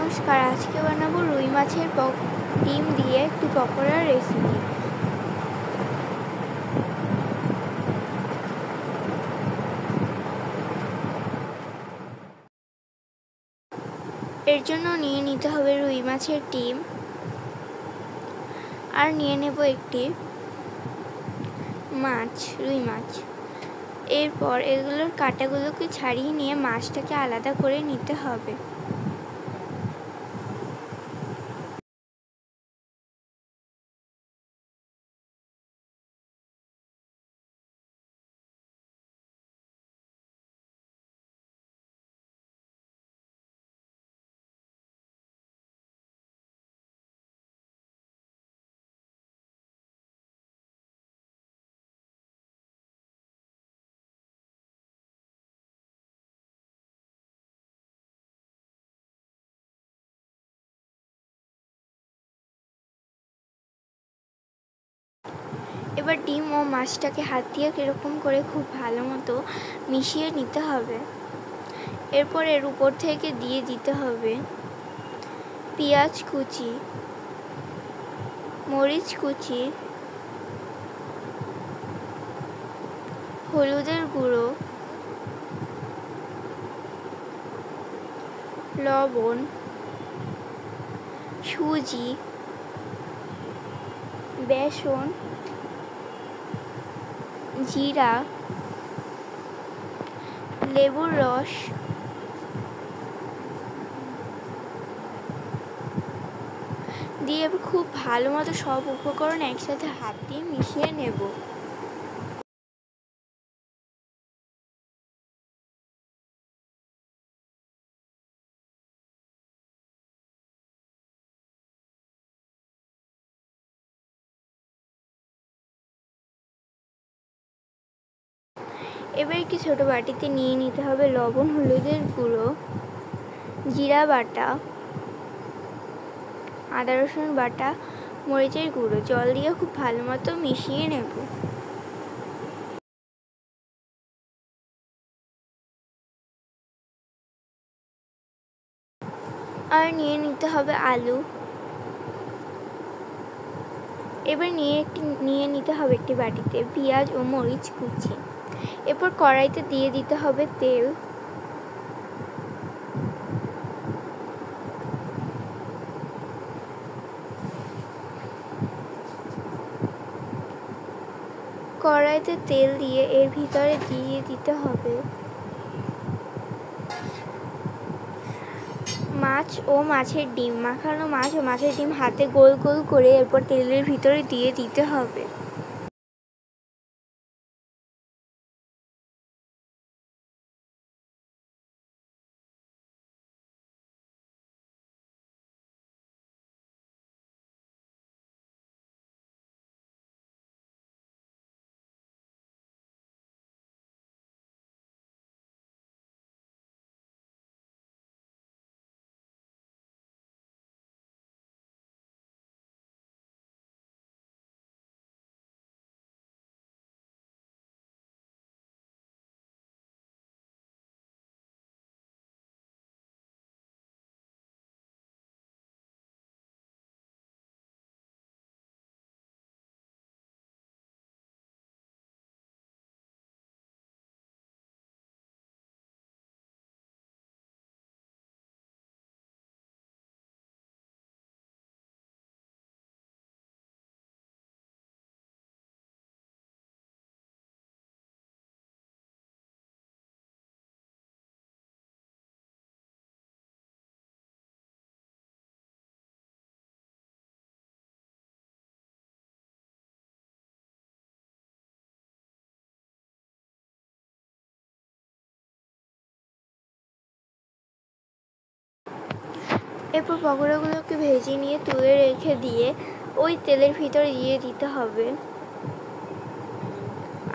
নমস্কার, আজকে বানাবো রুই মাছের ডিম দিয়ে একটি পকোড়ার রেসিপি। এর জন্য নিয়ে নিতে হবে রুই মাছের ডিম, আর নিয়ে নেব একটি রুই মাছ। এরপর এগুলোর কাঁটাগুলোকে ছাড়িয়ে নিয়ে মাছটাকে আলাদা করে নিতে হবে। এবার ডিম ও মাছটাকে হাত দিয়ে এরকম করে খুব ভালো মতো মিশিয়ে নিতে হবে। এরপর এর উপর থেকে দিয়ে দিতে হবে পেঁয়াজ কুচি, মরিচ কুচি, হলুদের গুঁড়ো, লবণ, সুজি, বেসন, জিরা, লেবুর রস, দিয়ে খুব ভালো মতো সব উপকরণ একসাথে হাত দিয়ে মিশিয়ে নেব। এবার একটি ছোট বাটিতে নিয়ে নিতে হবে লবণ, হলুদের গুঁড়ো, জিরা বাটা, আদা রসুন বাটা, মরিচের গুঁড়ো, জল দিয়ে খুব ভালো মতো মিশিয়ে নেব। আর নিয়ে নিতে হবে আলু। এবার নিয়ে নিতে হবে একটি বাটিতে পেঁয়াজ ও মরিচ কুচি। এরপর কড়াইতে দিয়ে দিতে হবে তেল। কড়াইতে তেল দিয়ে এর ভিতরে দিয়ে দিতে হবে মাছ ও মাছের ডিম। মাখানো মাছ ও মাছের ডিম হাতে গোল গোল করে এরপর তেলের ভিতরে দিয়ে দিতে হবে। এরপর পকোড়াগুলোকে ভেজে নিয়ে তুলে রেখে দিয়ে ওই তেলের ভিতরে দিয়ে দিতে হবে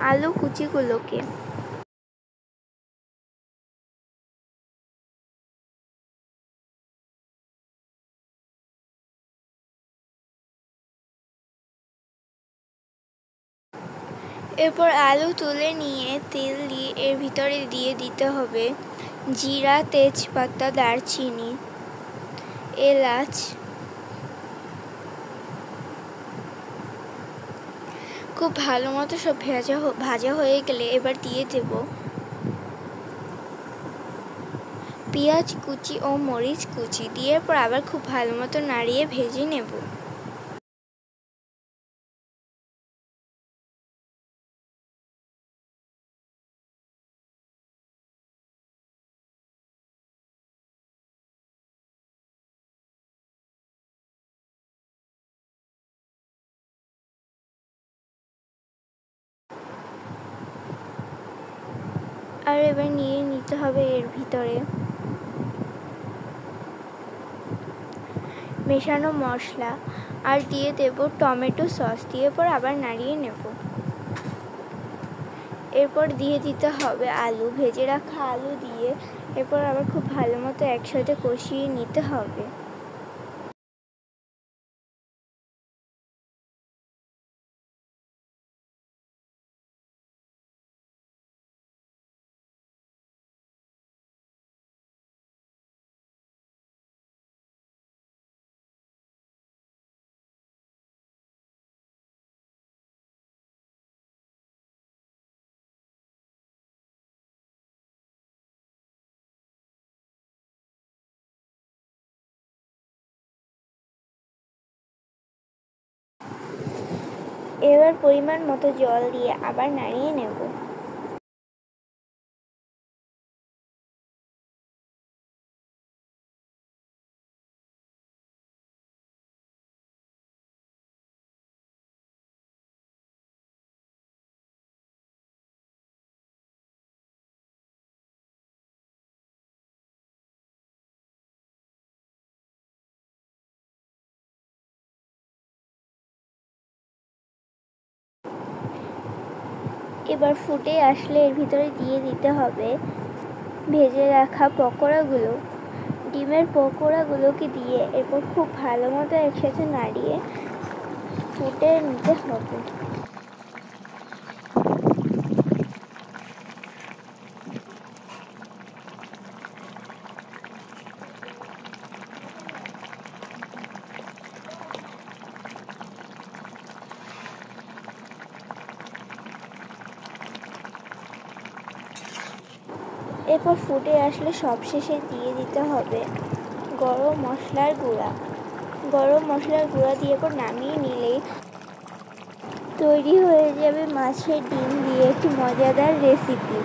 আলু কুচিগুলোকে। এরপর আলু তুলে নিয়ে তেল দিয়ে এর ভিতরে দিয়ে দিতে হবে জিরা, তেজপাতা, দারচিনি, এলাচ, খুব ভালো মতো সব ভাজা হয়ে গেলে এবার দিয়ে দেব পেঁয়াজ কুচি ও মরিচ কুচি। দিয়ে পর আবার খুব ভালো মতো নাড়িয়ে ভেজে নেব। আর এবার নিয়ে নিতে হবে এর ভিতরে মেশানো মশলা, আর দিয়ে দেব টমেটো সস। দিয়ে পর আবার নাড়িয়ে নেব। এরপর দিয়ে দিতে হবে আলু, ভেজে রাখা আলু দিয়ে এরপর আবার খুব ভালো মতো একসাথে কষিয়ে নিতে হবে। এবার পরিমাণ মতো জল দিয়ে আবার নাড়িয়ে নেব। এবার ফুটে আসলে এর ভিতরে দিয়ে দিতে হবে ভেজে রাখা পকোড়াগুলো। ডিমের পকোড়াগুলোকে দিয়ে এরপর খুব ভালো মতো একসাথে নাড়িয়ে ফুটে নিতে হবে। এরপর ফুটে আসলে সবশেষে দিয়ে দিতে হবে গরম মশলার গুঁড়া। গরম মশলার গুঁড়া দিয়ে পর নামিয়ে নিলেই তৈরি হয়ে যাবে মাছের ডিম দিয়ে একটি মজাদার রেসিপি।